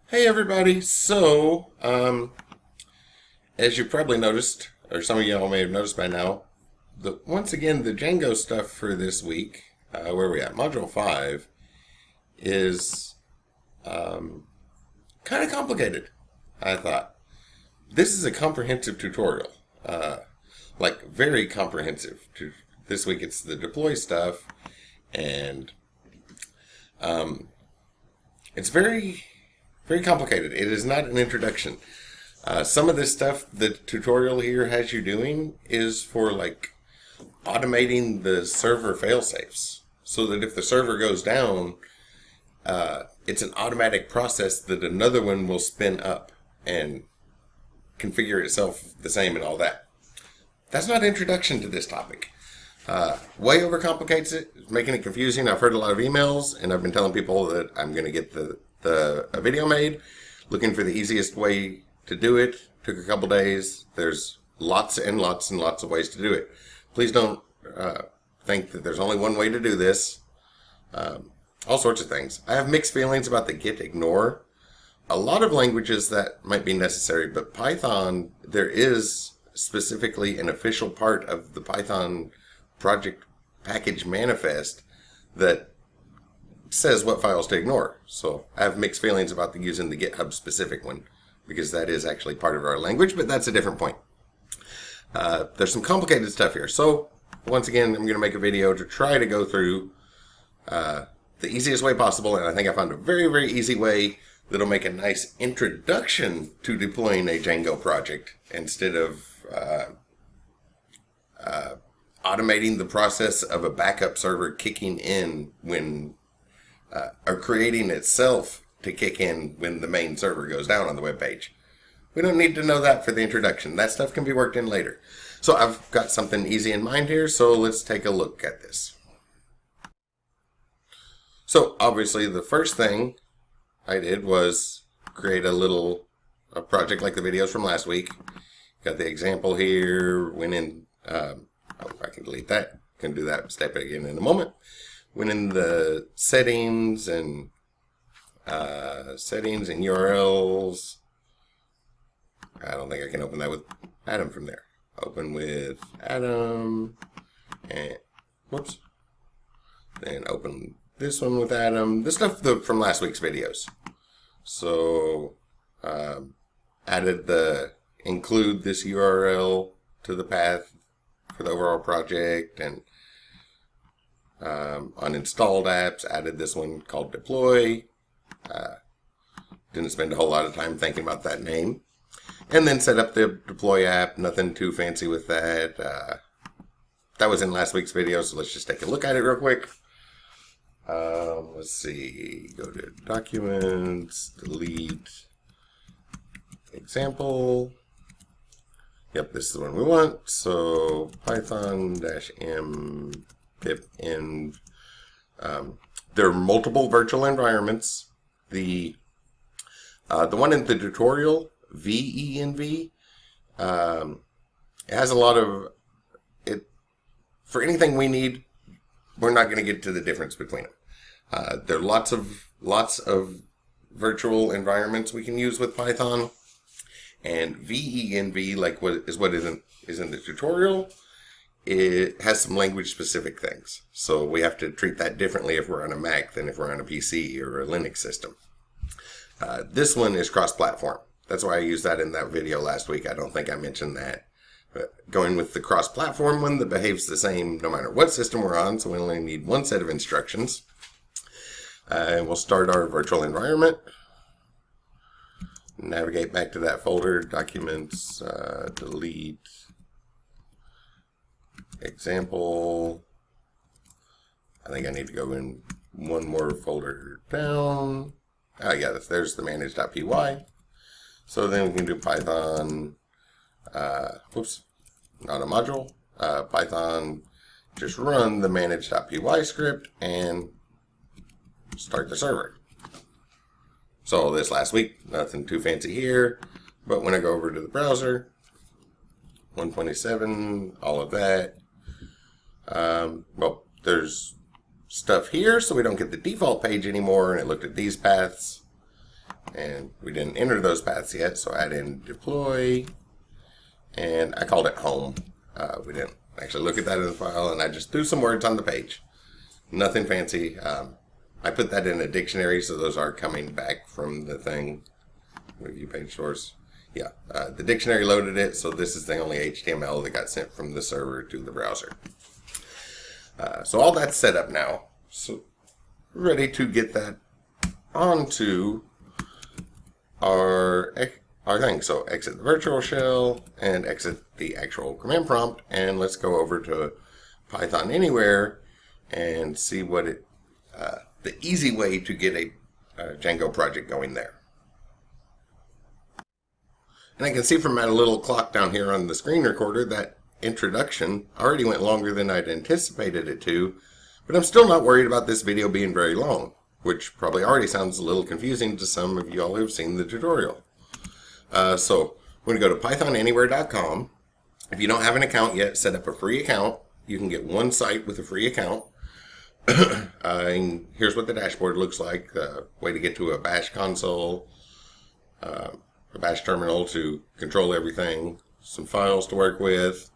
Hey everybody! As you probably noticed, or some of y'all may have noticed by now, once again the Django stuff for this week, where we at? Module 5, is kind of complicated, I thought. This is a comprehensive tutorial, like very comprehensive. This week it's the deploy stuff, and it's very complicated. It is not an introduction. Some of this stuff the tutorial here has you doing is for like automating the server failsafes, so that if the server goes down, it's an automatic process that another one will spin up and configure itself the same and all that. That's not an introduction to this topic. Way overcomplicates it, it's making it confusing. I've heard a lot of emails, and I've been telling people that I'm going to get a video made, looking for the easiest way to do it. Took a couple days. There's lots and lots and lots of ways to do it. Please don't think that there's only one way to do this. All sorts of things. I have mixed feelings about the get ignore. A lot of languages that might be necessary, but Python, there is specifically an official part of the Python project package manifest that says what files to ignore. So I have mixed feelings about using the GitHub specific one, because that is actually part of our language, but that's a different point. There's some complicated stuff here. So once again, I'm going to make a video to try to go through the easiest way possible, and I think I found a very easy way that'll make a nice introduction to deploying a Django project instead of automating the process of a backup server kicking in when or creating itself to kick in when the main server goes down on the web page. We don't need to know that for the introduction. That stuff can be worked in later. So I've got something easy in mind here, so let's take a look at this. So obviously the first thing I did was create a project like the videos from last week. Got the example here, went in, I can delete that, can do that step again in a moment. Went in the settings and URLs. I don't think I can open that with Atom from there. Open with Atom, and whoops. Then open this one with Atom. This stuff from last week's videos. So added include this URL to the path for the overall project, and on installed apps, added this one called deploy. Didn't spend a whole lot of time thinking about that name. And then set up the deploy app. Nothing too fancy with that. That was in last week's video, so let's just take a look at it real quick. Let's see. Go to Documents, delete, example. Yep, this is the one we want. So python-m pip-env. There are multiple virtual environments. The one in the tutorial, VENV, it has a lot of it. For anything we need, we're not going to get to the difference between them. There are lots of virtual environments we can use with Python, and VENV, like what is in the tutorial, it has some language specific things. So we have to treat that differently if we're on a Mac than if we're on a PC or a Linux system. This one is cross-platform. That's why I used that in that video last week. I don't think I mentioned that. But going with the cross-platform one that behaves the same no matter what system we're on, so we only need one set of instructions. And we'll start our virtual environment. Navigate back to that folder, Documents, delete, example. I think I need to go in one more folder down. Oh yeah, there's the manage.py. So then we can do Python, whoops, not a module, Python, just run the manage.py script and start the server. So this last week, nothing too fancy here, but when I go over to the browser, 127, all of that, well, there's stuff here, so we don't get the default page anymore, and it looked at these paths. And we didn't enter those paths yet, so I add in deploy, and I called it home. We didn't actually look at that in the file, and I just threw some words on the page. Nothing fancy. I put that in a dictionary, so those are coming back from the thing. Review page source. Yeah, the dictionary loaded it, so this is the only HTML that got sent from the server to the browser. So all that's set up now. So we're ready to get that onto our thing. So exit the virtual shell and exit the actual command prompt, and let's go over to Python Anywhere and see what the easy way to get a Django project going there. And I can see from my little clock down here on the screen recorder that introduction already went longer than I'd anticipated it to, but I'm still not worried about this video being very long, which probably already sounds a little confusing to some of you all who have seen the tutorial. So we're going to go to pythonanywhere.com. If you don't have an account yet, set up a free account. You can get one site with a free account. And here's what the dashboard looks like. The way to get to a bash console, a bash terminal to control everything, some files to work with.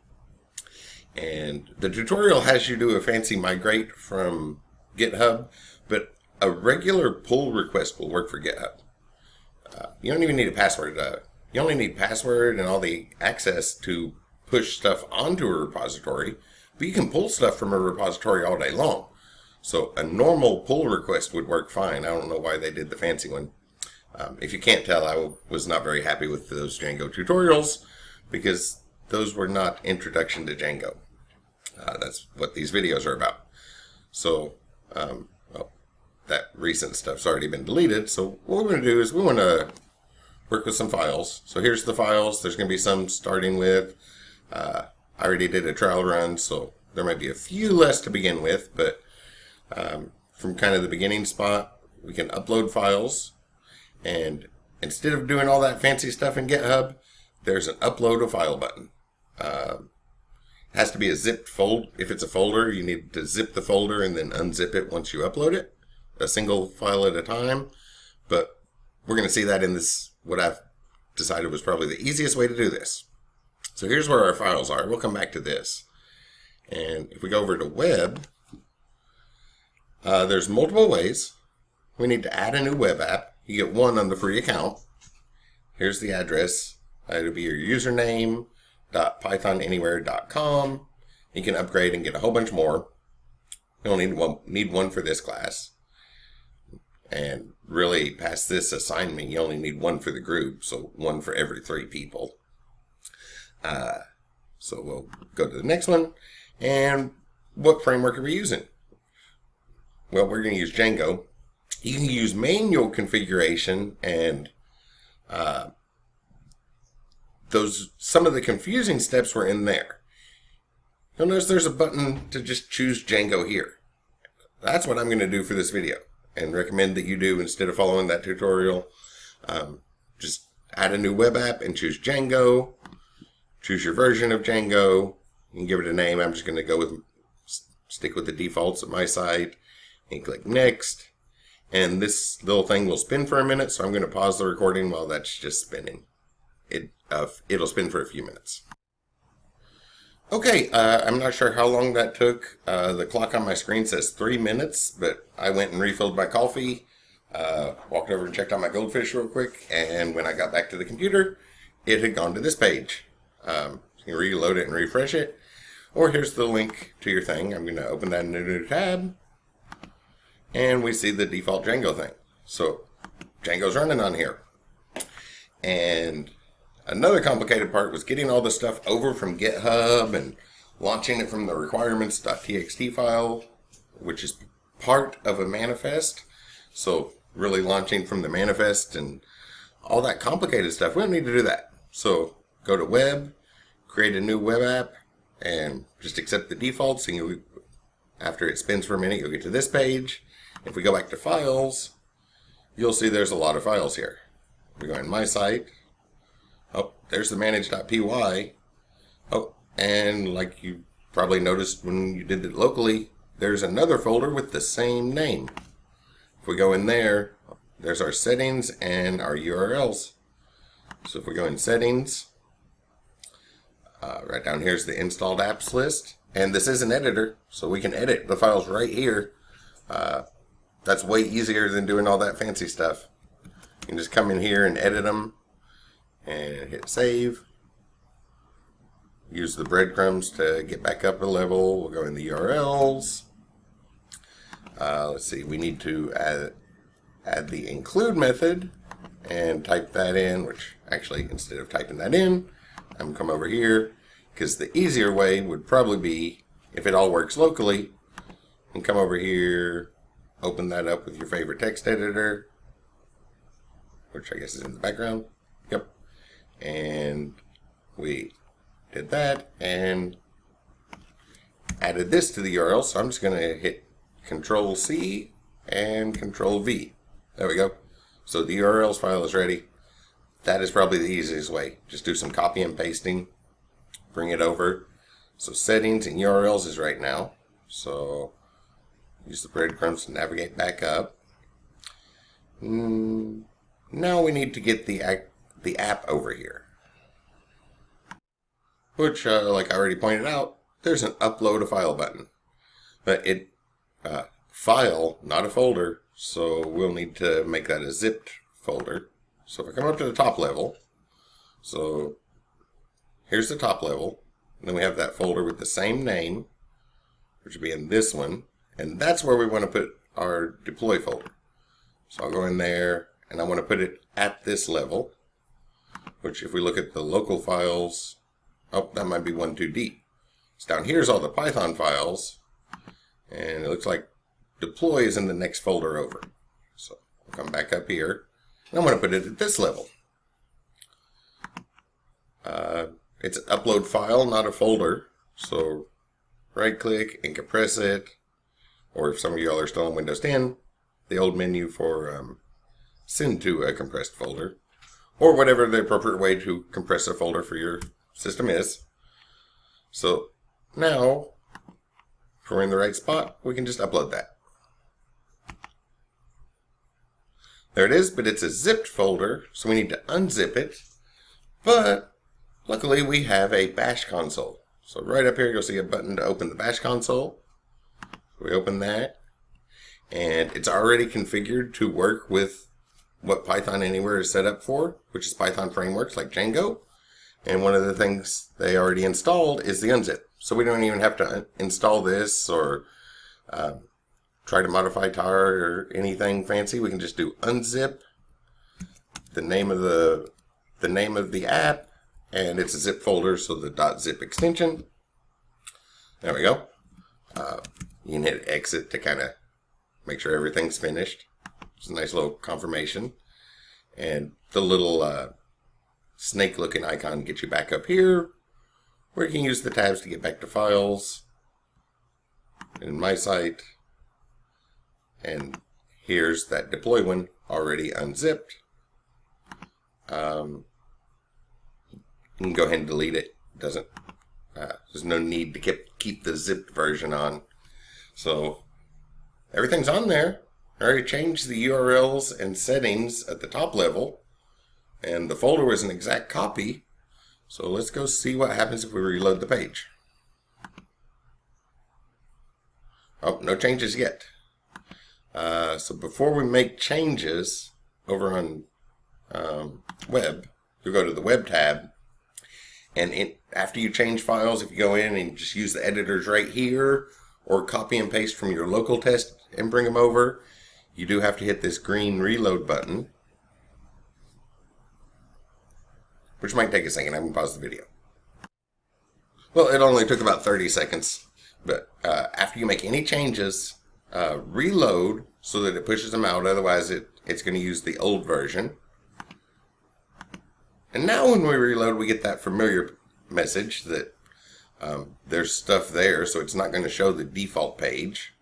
And the tutorial has you do a fancy migrate from GitHub, but a regular pull request will work for GitHub. You don't even need a password. You only need password and all the access to push stuff onto a repository, but you can pull stuff from a repository all day long. So a normal pull request would work fine. I don't know why they did the fancy one. If you can't tell, I was not very happy with those Django tutorials because those were not introduction to Django. That's what these videos are about. So, well, that recent stuff's already been deleted. So what we're going to do is we want to work with some files. So here's the files. There's going to be some starting with. I already did a trial run, so there might be a few less to begin with, but from kind of the beginning spot, we can upload files. And instead of doing all that fancy stuff in GitHub, there's an upload a file button. It has to be a zipped folder. If it's a folder, you need to zip the folder and then unzip it once you upload it, a single file at a time. But we're going to see that in this, what I've decided was probably the easiest way to do this. So here's where our files are. We'll come back to this. And if we go over to web, there's multiple ways. We need to add a new web app. You get one on the free account. Here's the address. It'll be your username .pythonanywhere.com. You can upgrade and get a whole bunch more. You only need one for this class. And really, past this assignment, you only need one for the group, so one for every 3 people. So we'll go to the next one. And what framework are we using? Well, we're going to use Django. You can use manual configuration, and some of the confusing steps were in there. You'll notice there's a button to just choose Django here. That's what I'm going to do for this video, and recommend that you do instead of following that tutorial. Just add a new web app and choose Django. Choose your version of Django. You can give it a name. I'm just going to go with stick with the defaults at my site, and click next. And this little thing will spin for a minute, so I'm going to pause the recording while that's just spinning. It'll spin for a few minutes. Okay, I'm not sure how long that took. The clock on my screen says 3 minutes, but I went and refilled my coffee, walked over and checked on my goldfish real quick, and when I got back to the computer, it had gone to this page. You can reload it and refresh it, or here's the link to your thing. I'm going to open that in a new tab. And we see the default Django thing. So Django's running on here. And another complicated part was getting all the stuff over from GitHub and launching it from the requirements.txt file, which is part of a manifest. So really launching from the manifest and all that complicated stuff, we don't need to do that. So go to web, create a new web app, and just accept the defaults. And after it spins for a minute, you'll get to this page. If we go back to files, you'll see there's a lot of files here. We go in my site. Oh, there's the manage.py. Oh, and like you probably noticed when you did it locally, there's another folder with the same name. If we go in there, there's our settings and our URLs. So if we go in settings, right down here's the installed apps list. And this is an editor, so we can edit the files right here. That's way easier than doing all that fancy stuff. You can just come in here and edit them and hit save. Use the breadcrumbs to get back up a level. We'll go in the URLs. Let's see, we need to add the include method and type that in, which actually, instead of typing that in, I'm going to come over here, because the easier way would probably be, if it all works locally, and come over here, open that up with your favorite text editor, which I guess is in the background. Yep. And we did that and added this to the URL. So I'm just going to hit Control C and Control V. There we go. So the URLs file is ready. That is probably the easiest way. Just do some copy and pasting, bring it over. So settings and URLs is right now. So use the breadcrumbs to navigate back up. Now we need to get the app over here, which, like I already pointed out, there's an upload a file button, but it file, not a folder. So we'll need to make that a zipped folder. So if I come up to the top level, so here's the top level, and then we have that folder with the same name, which would be in this one, and that's where we want to put our deploy folder. So I'll go in there, and I want to put it at this level, which if we look at the local files, oh, that might be 1 too deep. So down here's all the Python files, and it looks like deploy is in the next folder over. So I'll come back up here, and I'm going to put it at this level. It's an upload file, not a folder. So right click and compress it, or if some of y'all are still on Windows 10, the old menu for send to a compressed folder, or whatever the appropriate way to compress a folder for your system is. So now, if we're in the right spot, we can just upload that. There it is, but it's a zipped folder, so we need to unzip it. But luckily we have a bash console. So right up here you'll see a button to open the bash console. We open that, and it's already configured to work with what Python Anywhere is set up for, which is Python frameworks like Django. And one of the things they already installed is the unzip. So we don't even have to install this or try to modify tar or anything fancy. We can just do unzip, the name of the app, and it's a zip folder, so the .zip extension. There we go. You can hit exit to kind of make sure everything's finished. It's a nice little confirmation. And the little snake looking icon gets you back up here, where you can use the tabs to get back to files in my site. And here's that deploy one already unzipped. You can go ahead and delete it. Doesn't there's no need to keep the zipped version on. So everything's on there. I already changed the URLs and settings at the top level, and the folder was an exact copy. So let's go see what happens if we reload the page. Oh, no changes yet. So before we make changes over on web, you go to the web tab, and after you change files, if you go in and just use the editors right here, or copy and paste from your local test and bring them over, you do have to hit this green reload button, which might take a second. I can pause the video. Well, it only took about 30 seconds, but after you make any changes, reload so that it pushes them out. Otherwise, it's going to use the old version. And now when we reload, we get that familiar message that there's stuff there, so it's not going to show the default page.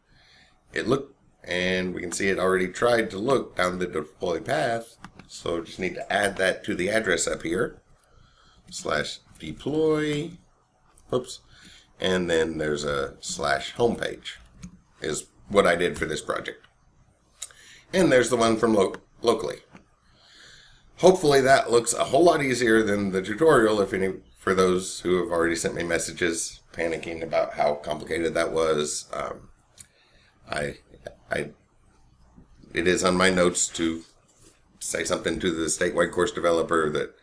And we can see it already tried to look down the deploy path, so just need to add that to the address up here, /deploy, oops, and then there's a /homepage is what I did for this project. And there's the one from locally. Hopefully that looks a whole lot easier than the tutorial, if any, for those who have already sent me messages panicking about how complicated that was. It is on my notes to say something to the statewide course developer that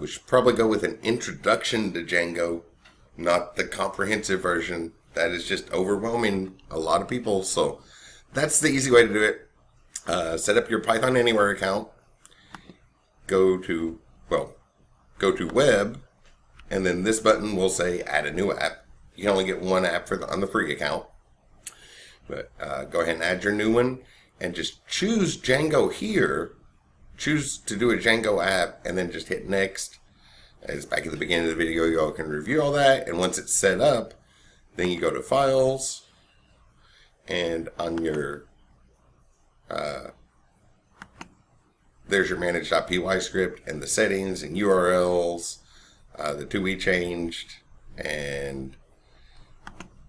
we should probably go with an introduction to Django, not the comprehensive version. That is just overwhelming a lot of people. So that's the easy way to do it. Set up your Python Anywhere account. Go to web, and then this button will say add a new app. You can only get one app on the free account. But go ahead and add your new one and just choose Django here. Choose to do a Django app and then just hit next. As back at the beginning of the video, you all can review all that. And once it's set up, then you go to Files, and on your there's your manage.py script and the settings and URLs, the two we changed, and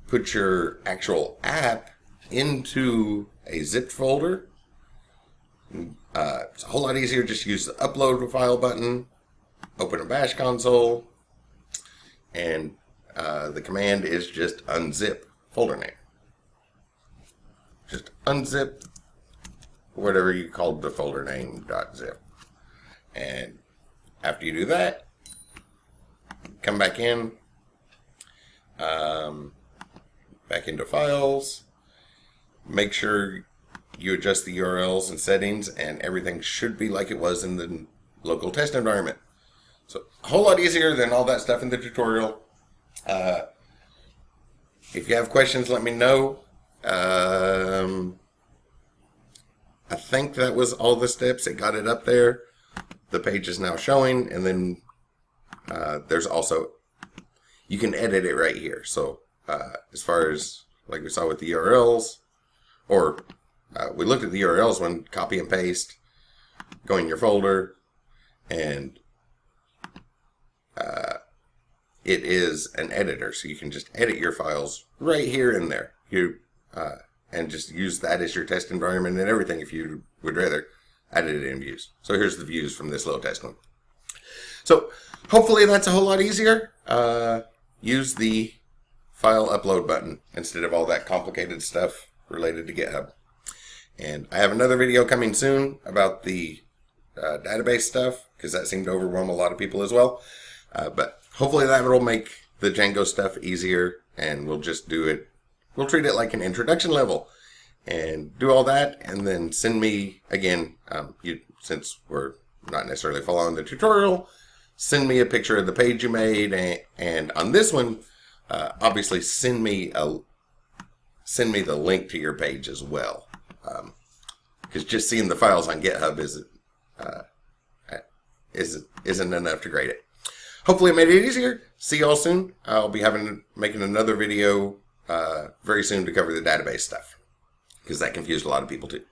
put your actual app into a zipped folder. It's a whole lot easier. Just use the upload file button, open a bash console, and the command is just unzip folder name. Just unzip whatever you called the folder name .zip. And after you do that, come back in, back into Files. Make sure you adjust the URLs and settings, and everything should be like it was in the local test environment. So a whole lot easier than all that stuff in the tutorial. If you have questions, let me know. I think that was all the steps. It got it up there. The page is now showing, and then there's also, you can edit it right here. So as far as like we saw with the URLs, or we looked at the URLs when copy and paste, go in your folder, and it is an editor, so you can just edit your files right here and there. And just use that as your test environment and everything if you would rather edit it in views. So here's the views from this little test one. So hopefully that's a whole lot easier. Use the file upload button instead of all that complicated stuff related to GitHub. And I have another video coming soon about the database stuff, because that seemed to overwhelm a lot of people as well. But hopefully that will make the Django stuff easier, and we'll just do it. We'll treat it like an introduction level and do all that, and then send me, again, since we're not necessarily following the tutorial, send me a picture of the page you made, and on this one, obviously send me the link to your page as well. Because just seeing the files on GitHub isn't enough to grade it. Hopefully it made it easier. See y'all soon. I'll be making another video very soon to cover the database stuff, because that confused a lot of people too.